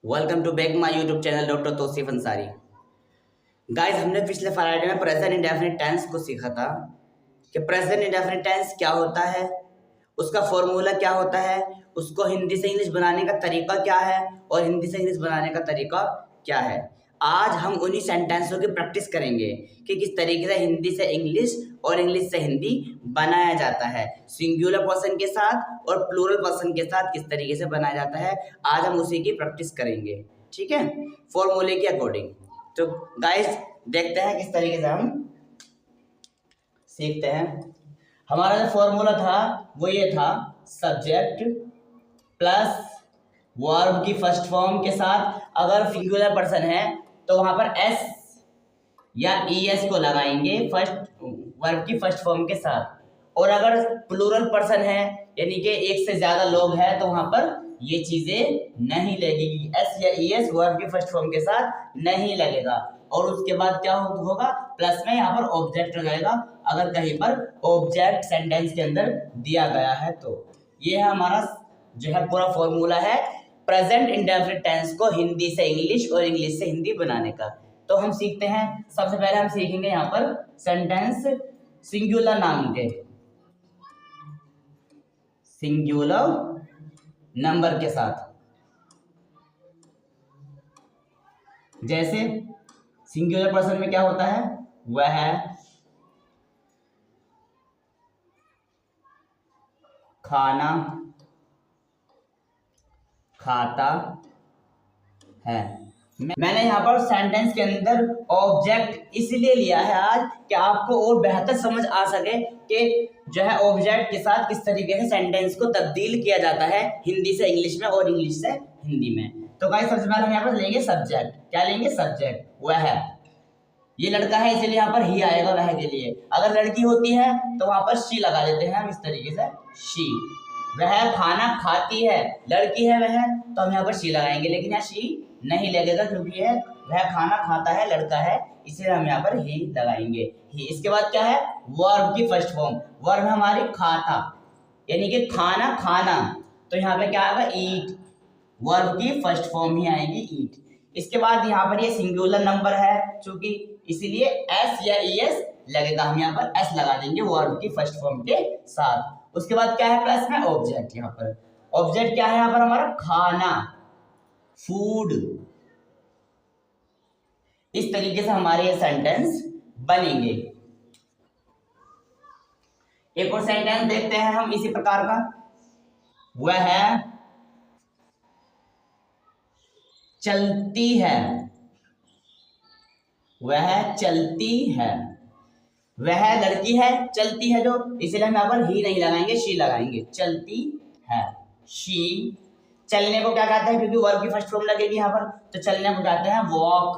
Welcome to back my YouTube channel doctor Tausif Ansari. Guys, हमने पिछले Friday में प्रेजेंट इंडेफिनिट टेंस को सीखा था कि प्रेजेंट इंडेफिनिट टेंस क्या होता है, उसका फॉर्मूला क्या होता है, उसको हिंदी से इंग्लिश बनाने का तरीका क्या है और हिंदी से इंग्लिश बनाने का तरीका क्या है। आज हम उन्हीं सेंटेंसों की प्रैक्टिस करेंगे कि किस तरीके से हिंदी से इंग्लिश और इंग्लिश से हिंदी बनाया जाता है, सिंगुलर पर्सन के साथ और प्लूरल पर्सन के साथ किस तरीके से बनाया जाता है। आज हम उसी की प्रैक्टिस करेंगे, ठीक है, फॉर्मूले के अकॉर्डिंग। तो गाइस, देखते हैं किस तरीके से हम सीखते हैं। हमारा जो फॉर्मूला था वो ये था, सब्जेक्ट प्लस वर्ब की फर्स्ट फॉर्म के साथ अगर सिंगुलर पर्सन है तो वहां पर एस या ईएस को लगाएंगे फर्स्ट वर्ब की फर्स्ट फॉर्म के साथ, और अगर प्लूरल पर्सन है यानी कि एक से ज्यादा लोग हैं तो वहां पर ये चीजें नहीं लगेगी, एस या ईएस वर्ब की फर्स्ट फॉर्म के साथ नहीं लगेगा। और उसके बाद क्या होगा, प्लस में यहाँ पर ऑब्जेक्ट लगाएगा अगर कहीं पर ऑब्जेक्ट सेंटेंस के अंदर दिया गया है तो। ये है हमारा जो है पूरा फॉर्मूला है प्रेजेंट इंडेफिनिट टेंस को हिंदी से इंग्लिश और इंग्लिश से हिंदी बनाने का। तो हम सीखते हैं। सबसे पहले हम सीखेंगे यहाँ पर सेंटेंस सिंगुलर नाम के, सिंगुलर नंबर के साथ। जैसे सिंगुलर पर्सन में क्या होता है, वह खाना खाता है। मैंने यहाँ पर सेंटेंस के अंदर ऑब्जेक्ट इसलिए लिया है आज कि आपको और बेहतर समझ आ सके कि जो है ऑब्जेक्ट के साथ किस तरीके से सेंटेंस को तब्दील किया जाता है हिंदी से इंग्लिश में और इंग्लिश से हिंदी में। तो गाइस, सबसे पहले हम यहाँ पर लेंगे सब्जेक्ट। क्या लेंगे, सब्जेक्ट। वह है, ये लड़का है इसलिए यहाँ पर ही आएगा वह के लिए। अगर लड़की होती है तो वहां पर शी लगा देते हैं हम इस तरीके से, शी। वह खाना खाती है, लड़की है वह, तो हम यहाँ पर शी लगाएंगे, लेकिन यहाँ शी नहीं लगेगा क्योंकि है वह खाना खाता है, लड़का है, इसलिए हम यहाँ पर ही लगाएंगे, ही। इसके बाद क्या है, वर्ब की फर्स्ट फॉर्म। वर्ब हमारी खाता यानी कि खाना खाना, तो यहाँ पे क्या आएगा, ईट। वर्ब की फर्स्ट फॉर्म ही आएगी, ईट। इसके बाद यहाँ पर ये सिंगुलर नंबर है चूंकि, इसीलिए एस या ईएस लगेगा, हम यहाँ पर एस लगा देंगे वर्ब की फर्स्ट फॉर्म के साथ। उसके बाद क्या है, प्लस में ऑब्जेक्ट। यहाँ पर ऑब्जेक्ट क्या है, यहाँ पर हमारा खाना, फूड। इस तरीके से हमारे ये सेंटेंस बनेंगे। एक और सेंटेंस देखते हैं हम इसी प्रकार का। वह चलती है, वह चलती है। वह लड़की है, चलती है जो, इसलिए हम यहाँ पर ही नहीं लगाएंगे, शी लगाएंगे, चलती है, शी। चलने को क्या कहते हैं, क्योंकि वर्ब की फर्स्ट फॉर्म लगेगी यहाँ पर, तो चलने को कहते हैं वॉक,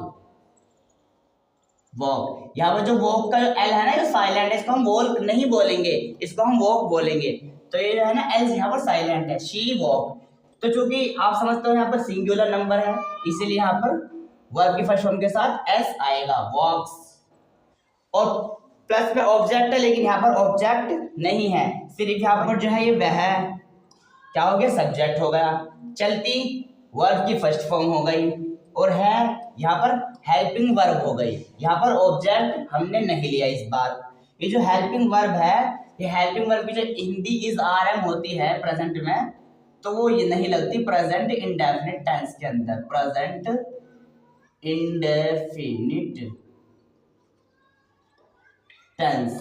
वॉक। यहाँ पर जो वॉक का जो एल है ना, ये साइलेंट है, इसको हम वॉक नहीं बोलेंगे, इसको हम वॉक बोलेंगे। तो ये जो है ना, एल यहाँ पर साइलेंट है, शी वॉक। तो चूंकि आप समझते हो यहाँ पर सिंगुलर नंबर है, इसीलिए यहाँ पर वर्ब की फर्स्ट फॉर्म के साथ एस आएगा, वॉक्स। और प्लस में ऑब्जेक्ट है, लेकिन यहाँ पर ऑब्जेक्ट नहीं है, सिर्फ यहाँ पर जो है ये वह क्या हो गया, सब्जेक्ट हो गया। चलती वर्ब की फर्स्ट फॉर्म हो गई, और है यहाँ पर हेल्पिंग वर्ब हो गई। यहाँ पर ऑब्जेक्ट हमने नहीं लिया इस बार। ये जो हेल्पिंग वर्ब है, ये हेल्पिंग वर्ब की जो हिंदी इज आर एम होती है प्रेजेंट में, तो वो ये नहीं लगती प्रेजेंट इंडेफिनिट टेंस के अंदर। प्रेजेंट इंडेफिनिट टेंस,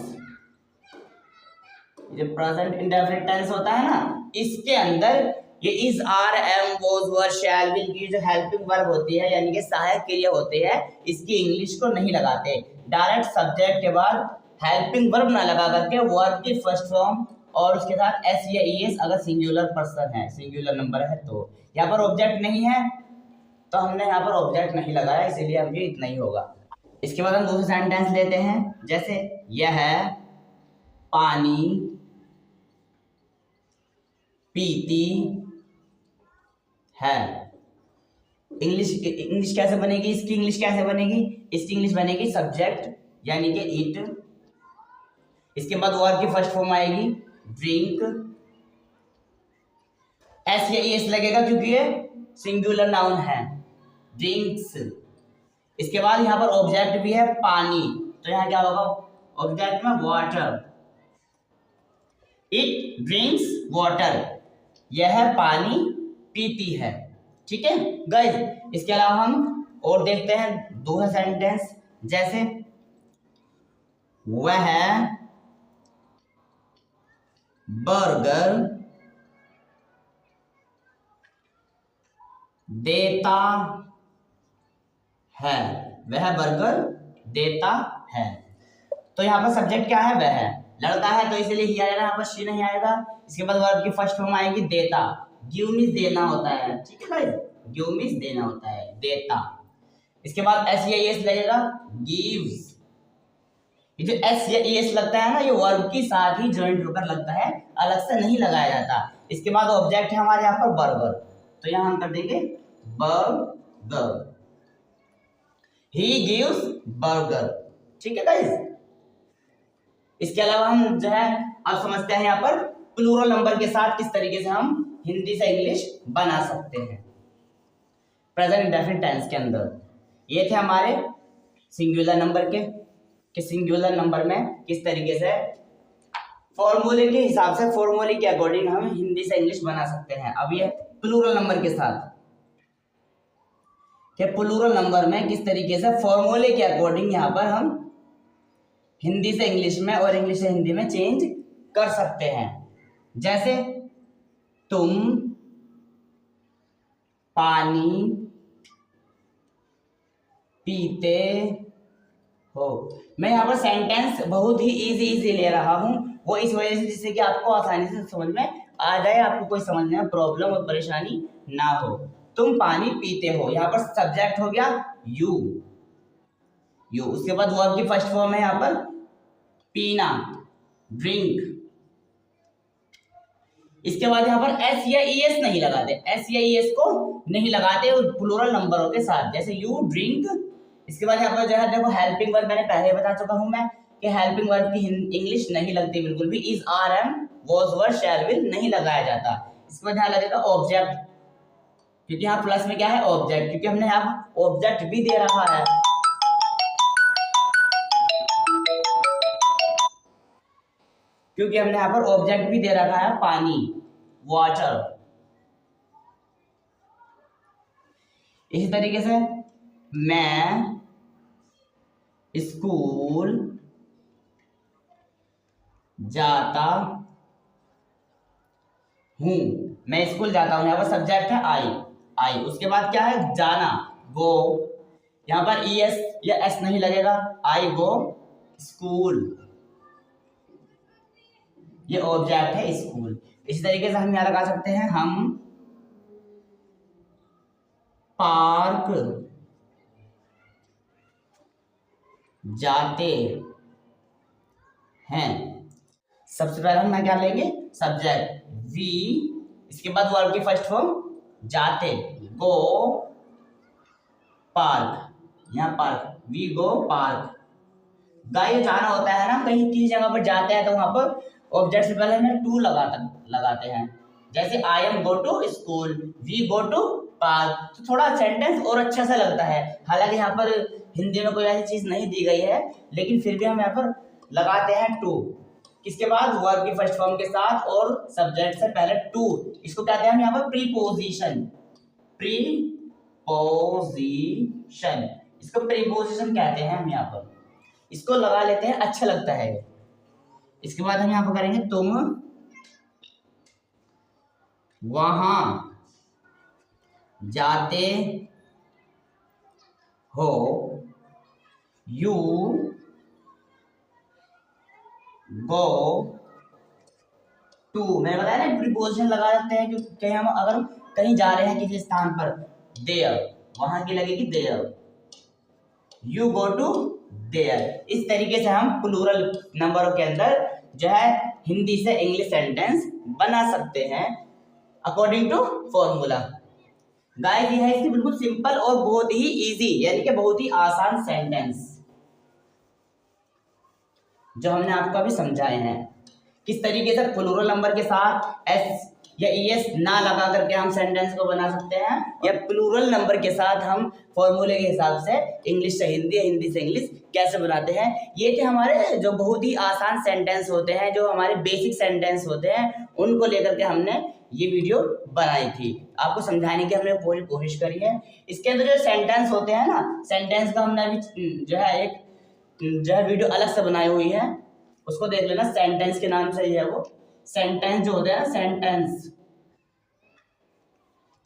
जो प्रेजेंट इंडेफिनिट टेंस होता है ना, इसके अंदर ये is are am was were shall will की जो हेल्पिंग वर्ब होती है यानी कि सहायक क्रिया होती है, इसकी इंग्लिश को नहीं लगाते। डायरेक्ट सब्जेक्ट के बाद हेल्पिंग वर्ब ना लगा करके वर्ब की फर्स्ट फॉर्म और उसके साथ एस या ईएस अगर सिंगुलर पर्सन है, सिंगुलर नंबर है तो। यहाँ पर ऑब्जेक्ट नहीं है तो हमने यहाँ पर ऑब्जेक्ट नहीं लगाया, इसीलिए अब ये इतना ही होगा। इसके बाद हम दूसरा सेंटेंस लेते हैं। जैसे यह पानी पीती है। इंग्लिश कैसे बनेगी, इसकी इंग्लिश कैसे बनेगी, इसकी इंग्लिश बनेगी सब्जेक्ट यानी कि इट। इसके बाद वर्ब की फर्स्ट फॉर्म आएगी ड्रिंक, एस या एस लगेगा क्योंकि ये सिंगुलर नाउन है ड्रिंक्स। इसके बाद यहाँ पर ऑब्जेक्ट भी है पानी, तो यहाँ क्या होगा ऑब्जेक्ट में वाटर, इट ड्रिंक्स वाटर, यह पानी पीती है। ठीक है गाइस, इसके अलावा हम और देखते हैं दूसरा सेंटेंस, जैसे वह बर्गर देता है, वह बर्गर देता है। तो यहाँ पर सब्जेक्ट क्या है, वह लड़का है, तो इसीलिए ही आएगा, यहाँ पर शी नहीं आएगा। इसके बाद वर्ब की फर्स्ट फॉर्म आएगी देता, गिव मीन्स देना होता है। ठीक है गाइस, गिव मीन्स देना होता है, देता। इसके बाद एस या एस लगेगा, गिव्स। ये जो एस या एस लगता है ना, ये वर्ब के साथ ही जॉइंट होकर लगता है, अलग से नहीं लगाया जाता। इसके बाद ऑब्जेक्ट है हमारे यहाँ पर बर्गर, तो यहाँ हम कर देंगे बर्गर, ही गिव्स बर्गर। ठीक है गाइस, इसके अलावा हम जो है अब समझते हैं यहाँ पर प्लूरल नंबर के साथ किस तरीके से हम हिंदी से इंग्लिश बना सकते हैं प्रेजेंट इंडेफिनिट टेंस के अंदर। ये थे हमारे सिंगुलर नंबर के सिंगुलर नंबर में किस तरीके से फॉर्मूले के हिसाब से, फॉर्मूले के अकॉर्डिंग हम हिंदी से इंग्लिश बना सकते हैं। अब ये प्लूरल नंबर के साथ के प्लूरल नंबर में किस तरीके से फॉर्मूले के अकॉर्डिंग यहाँ पर हम हिंदी से इंग्लिश में और इंग्लिश से हिंदी में चेंज कर सकते हैं। जैसे तुम पानी पीते हो। मैं यहाँ पर सेंटेंस बहुत ही इजी ले रहा हूँ, वो इस वजह से जिससे कि आपको आसानी से समझ में आ जाए, आपको कोई समझने में प्रॉब्लम और परेशानी ना हो। तुम पानी पीते हो, यहाँ पर सब्जेक्ट हो गया यू। उसके बाद वर्ब की फर्स्ट फॉर्म है यहाँ पर पीना, ड्रिंक। इसके बाद यहाँ पर एस या ईएस नहीं लगाते, एस या ईएस को नहीं लगाते प्लूरल नंबरों के साथ, जैसे यू ड्रिंक। इसके बाद यहाँ पर जो है देखो हेल्पिंग वर्ब, मैंने पहले बता चुका हूं मैं कि हेल्पिंग वर्ब की इंग्लिश नहीं लगती बिल्कुल भी, is, are, am, was, were, shall, will नहीं लगाया जाता। इसके बाद यहाँ लगेगा ऑब्जेक्ट, क्योंकि यहाँ प्लस में क्या है ऑब्जेक्ट, क्योंकि हमने यहाँ ऑब्जेक्ट भी दे रखा है। क्योंकि हमने यहाँ पर ऑब्जेक्ट भी दे रखा है पानी, वाटर। इसी तरीके से मैं स्कूल जाता हूं, मैं स्कूल जाता हूं, यहाँ पर सब्जेक्ट है आई। उसके बाद क्या है जाना, गो। यहाँ पर ईएस या एस नहीं लगेगा, आई गो स्कूल, ये ऑब्जेक्ट है स्कूल। इसी तरीके से हम यहाँ लगा सकते हैं हम पार्क जाते हैं। सबसे पहले हम क्या लेंगे सब्जेक्ट वी, इसके बाद वर्ब की फर्स्ट फॉर्म जाते, गो पार्क, यहाँ park, we go park. Guys जाना होता है ना कहीं किसी जगह पर जाते हैं तो वहां पर ऑब्जेक्ट से पहले हमें टू लगाते हैं, जैसे I am go to school, we go to park. तो थोड़ा सेंटेंस और अच्छा सा लगता है, हालांकि यहाँ पर हिंदी में कोई ऐसी चीज नहीं दी गई है, लेकिन फिर भी हम यहाँ पर लगाते हैं टू, किसके बाद वर्ब की फर्स्ट फॉर्म के साथ और सब्जेक्ट से पहले टू। इसको कहते हैं हम यहाँ पर प्रीपोजिशन, इसको प्रीपोजिशन कहते हैं हम यहाँ पर, इसको लगा लेते हैं, अच्छा लगता है। इसके बाद हम यहाँ पर करेंगे तुम वहां जाते हो, यू गो टू। मैंने बताया ना प्रीपोजिशन लगा सकते हैं क्योंकि हम अगर कहीं जा रहे हैं किसी स्थान पर, देयर, वहां की लगेगी there, you go to there. इस तरीके से हम प्लूरल नंबरों के अंदर जो है हिंदी से इंग्लिश सेंटेंस बना सकते हैं अकॉर्डिंग टू फॉर्मूला। गाइस ये है इसकी बिल्कुल सिंपल और बहुत ही इजी, यानी कि बहुत ही आसान सेंटेंस जो हमने आपको अभी समझाए हैं किस तरीके से प्लूरल नंबर के साथ एस या ईएस ना लगा करके हम सेंटेंस को बना सकते हैं, या प्लूरल नंबर के साथ हम फॉर्मूले के हिसाब से इंग्लिश से हिंदी, हिंदी से इंग्लिश कैसे बनाते हैं। ये थे हमारे जो बहुत ही आसान सेंटेंस होते हैं, जो हमारे बेसिक सेंटेंस होते हैं, उनको लेकर के हमने ये वीडियो बनाई थी, आपको समझाने की हमने पूरी कोशिश करी है। इसके अंदर जो सेंटेंस होते हैं ना, सेंटेंस का हमने अभी जो है एक जो है वीडियो अलग से बनाई हुई है, उसको देख लेना। सेंटेंस के नाम से ही है वो। सेंटेंस जो होते हैं ना, सेंटेंस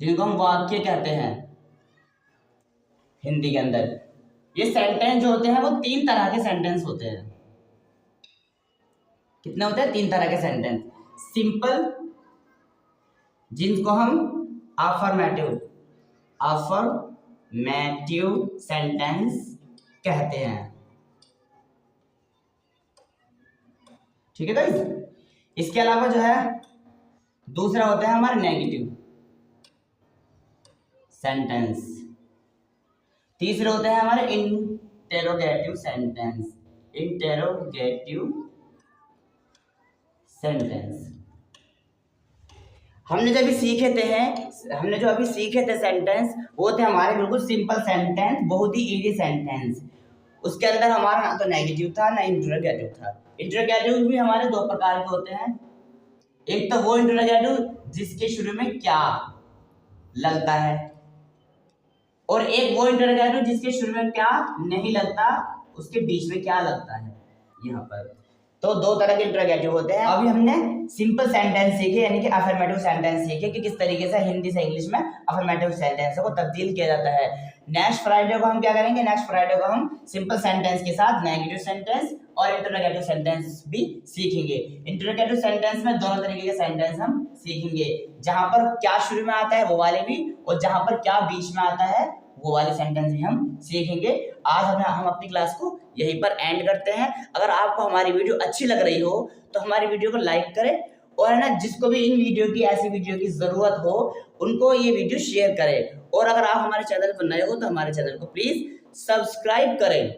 जिनको हम वाक्य कहते हैं हिंदी के अंदर, ये सेंटेंस जो होते हैं वो 3 तरह के सेंटेंस होते हैं। कितने होते हैं? 3 तरह के सेंटेंस। सिंपल, जिनको हम अफर्मेटिव सेंटेंस कहते हैं, ठीक है गाइस। इसके अलावा जो है दूसरा होता है हमारा नेगेटिव सेंटेंस। तीसरे होते हैं हमारे इंटेरोगेटिव सेंटेंस। हमने जो अभी सीखे थे सेंटेंस, वो थे हमारे बिल्कुल सिंपल सेंटेंस, बहुत ही इजी सेंटेंस। उसके अंदर हमारा ना तो नेगेटिव था ना इंटरोगेटिव था। इंटरोगेटिव भी हमारे 2 प्रकार के होते हैं। एक तो वो इंटरोगेटिव जिसके शुरू में क्या लगता है, और एक वो इंटरोगेटिव जिसके शुरू में क्या नहीं लगता, उसके बीच में क्या लगता है। यहाँ पर तो 2 तरह के इंटरोगेटिव होते हैं। अभी हमने सिंपल सेंटेंस सीखे, यानी कि अफर्मेटिव सेंटेंस सीखे कि किस तरीके से हिंदी से इंग्लिश में अफर्मेटिव सेंटेंस को तब्दील किया जाता है। नेक्स्ट फ्राइडे को हम क्या करेंगे? नेक्स्ट फ्राइडे को हम सिंपल सेंटेंस के साथ नेगेटिव सेंटेंस और इंटरोगेटिव सेंटेंस भी सीखेंगे। इंटरोगेटिव सेंटेंस में दोनों तरीके के सेंटेंस हम सीखेंगे, जहां पर क्या शुरू में आता है वो वाले भी, और जहां पर क्या बीच में आता है वो वाले सेंटेंस भी हम सीखेंगे। आज हम अपनी क्लास को यहीं पर एंड करते हैं। अगर आपको हमारी वीडियो अच्छी लग रही हो तो हमारी वीडियो को लाइक करें, और है ना, जिसको भी इन वीडियो की ऐसी वीडियो की ज़रूरत हो उनको ये वीडियो शेयर करें। और अगर आप हमारे चैनल पर नए हो तो हमारे चैनल को प्लीज़ सब्सक्राइब करें।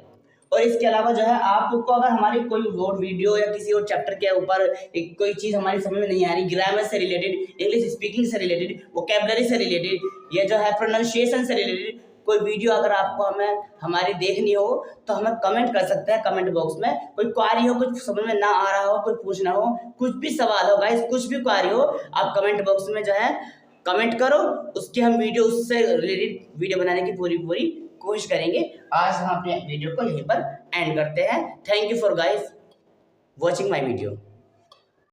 और इसके अलावा जो है आपको अगर हमारी कोई और वीडियो या किसी और चैप्टर के ऊपर कोई चीज़ हमारी समझ में नहीं आ रही, ग्रामर से रिलेटेड, इंग्लिश स्पीकिंग से रिलेटेड, वोकैबुलरी से रिलेटेड, या जो है प्रोनाउंसिएशन से रिलेटेड कोई वीडियो अगर आपको हमारी देखनी हो तो हमें कमेंट कर सकते हैं कमेंट बॉक्स में। कोई क्वारी हो, कुछ समझ में ना आ रहा हो, कोई पूछना हो, कुछ भी सवाल हो गाइस, कुछ भी क्वारी हो, आप कमेंट बॉक्स में जो है कमेंट करो, उसकी हम उससे रिलेटेड वीडियो बनाने की पूरी कोशिश करेंगे। आज हम अपने वीडियो को यहीं पर एंड करते हैं। Thank you for guys watching my video.